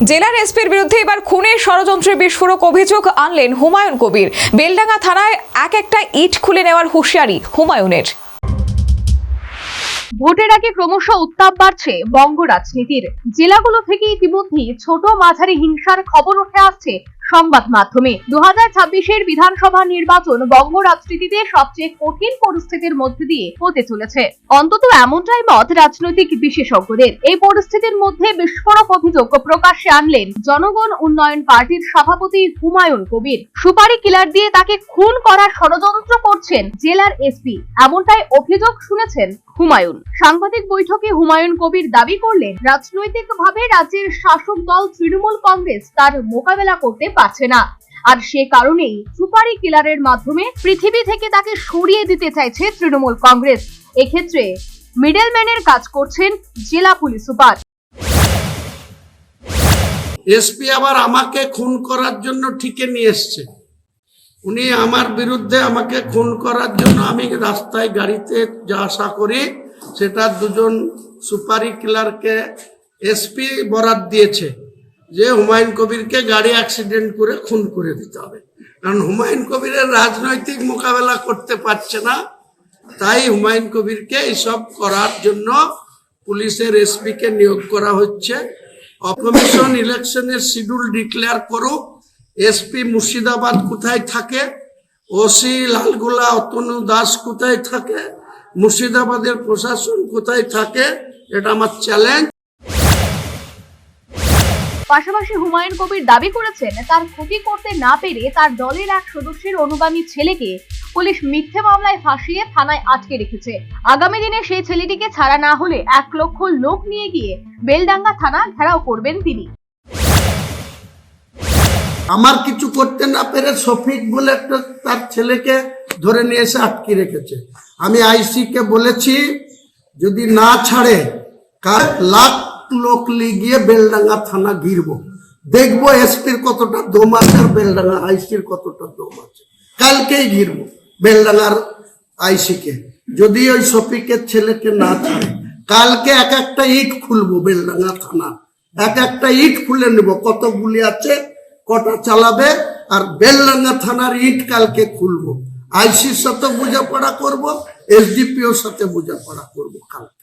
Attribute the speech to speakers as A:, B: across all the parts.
A: জেলার এসপির বিরুদ্ধে এবার খুনের ষড়যন্ত্রের বিস্ফোরক অভিযোগ আনলেন হুমায়ুন কবির। বেলডাঙ্গা থানায় একটা ইট খুলে নেওয়ার হুঁশিয়ারি হুমায়ুনের।
B: ভোটের আগে ক্রমশ উত্তাপ বাড়ছে বঙ্গ রাজনীতির। জেলাগুলো থেকে ইতিমধ্যেই ছোট মাঝারি হিংসার খবর উঠে আসছে সংবাদ মাধ্যমে। 2026-এর বিধানসভা নির্বাচন বঙ্গ রাজনীতিতে সবচেয়ে কঠিন পরিস্থিতির মধ্যে দিয়ে হতে চলেছে, অন্তত এমনটাই মত রাজনৈতিক বিশেষজ্ঞদের। এই পরিস্থিতির মধ্যে বিস্ফোরক অভিযোগ প্রকাশ্যে আনলেন জনগণ উন্নয়ন পার্টির সভাপতি হুমায়ুন কবির। সুপারি কিলার দিয়ে তাকে খুন করার ষড়যন্ত্র করছেন জেলার এসপি, এমনটাই অভিযোগ শুনেছেন হুমায়ুন। সাংবাদিক বৈঠকে হুমায়ুন কবির দাবি করলেন, রাজনৈতিকভাবে রাজ্যের শাসক দল তৃণমূল কংগ্রেস তার মোকাবেলা করতে পারছে না, আর সে কারণেই সুপারি কিলারের মাধ্যমে পৃথিবী থেকে তাকে সরিয়ে দিতে চাইছে তৃণমূল কংগ্রেস। এক্ষেত্রে মিডলম্যানের কাজ করছেন জেলা পুলিশ সুপার।
C: এসপি আবার আমাকে খুন করার জন্য ঠিকে নিয়ে এসছে। উনি আমার বিরুদ্ধে আমাকে খুন করার জন্য, আমি রাস্তায় গাড়িতে যা আশা করি সেটা দুজন সুপারি কিলারকে এসপি বরাত দিয়েছে যে হুমায়ুন কবিরকে গাড়ি অ্যাক্সিডেন্ট করে খুন করে দিতে হবে। কারণ হুমায়ুন কবিরের রাজনৈতিক মোকাবেলা করতে পারছে না, তাই হুমায়ুন কবিরকে এইসব করার জন্য পুলিশের এসপিকে নিয়োগ করা হচ্ছে। কমিশন ইলেকশনের শিডিউল ডিক্লেয়ার করুক, এসপি মুর্শিদাবাদ কোথায় থাকে, ওসি লালগোলা অতনু দাস কোথায় থাকে, মুর্শিদাবাদের প্রশাসন কোথায় থাকে, এটা আমার চ্যালেঞ্জ।
B: পাশাপাশি হুমায়ুন কবির দাবি করেছেন, তার ক্ষতি করতে না পেরে তার দলের এক সদস্যের অনুগামী ছেলেকে পুলিশ মিথ্যে মামলায় ফাঁসিয়ে থানায় আটকে রেখেছে। আগামী দিনে সেই ছেলেটিকে ছাড়া না হলে 1 লক্ষ লোক নিয়ে গিয়ে বেলডাঙ্গা থানা ঘেরাও করবেন তিনি।
C: আমার কিছু করতে না পেরে শফিক বলে একটা তার ছেলেকে ধরে নিয়ে এসে আটকে রেখেছে। আমি আইসি কে বলেছি যদি না ছাড়ে কার লাখ লোক গিয়ে বেলডাঙ্গা থানা ঘিরবো, দেখবো এসপির কতটা দম আছে আর বেলডাঙ্গা আইসির কতটা দম আছে। কালকেই ঘিরবো বেলডাঙ্গার আইসিকে, যদি ওই শফিকের ছেলেকে না ছাড়ে। কালকে এক একটা ইট খুলবো বেলডাঙ্গা থানা, এক একটা ইট খুলে নেব, কত গুলি আছে কটা চালাবে, আর বেলডাঙ্গা থানার ইট কালকে খুলবো। আইসির সাথে বোঝাপড়া করব, এসডিপিওর সাথে বোঝাপড়া করব কালকে।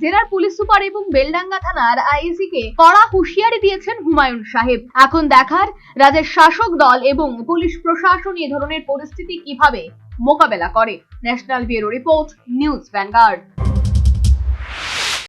B: জেলার পুলিশ সুপার এবং বেলডাঙ্গা থানার আইসি কে কড়া হুঁশিয়ারি দিয়েছেন হুমায়ুন সাহেব। এখন দেখার রাজ্যের শাসক দল এবং পুলিশ প্রশাসন এই ধরনের পরিস্থিতি কিভাবে মোকাবেলা করে। National bureau report, news vanguard.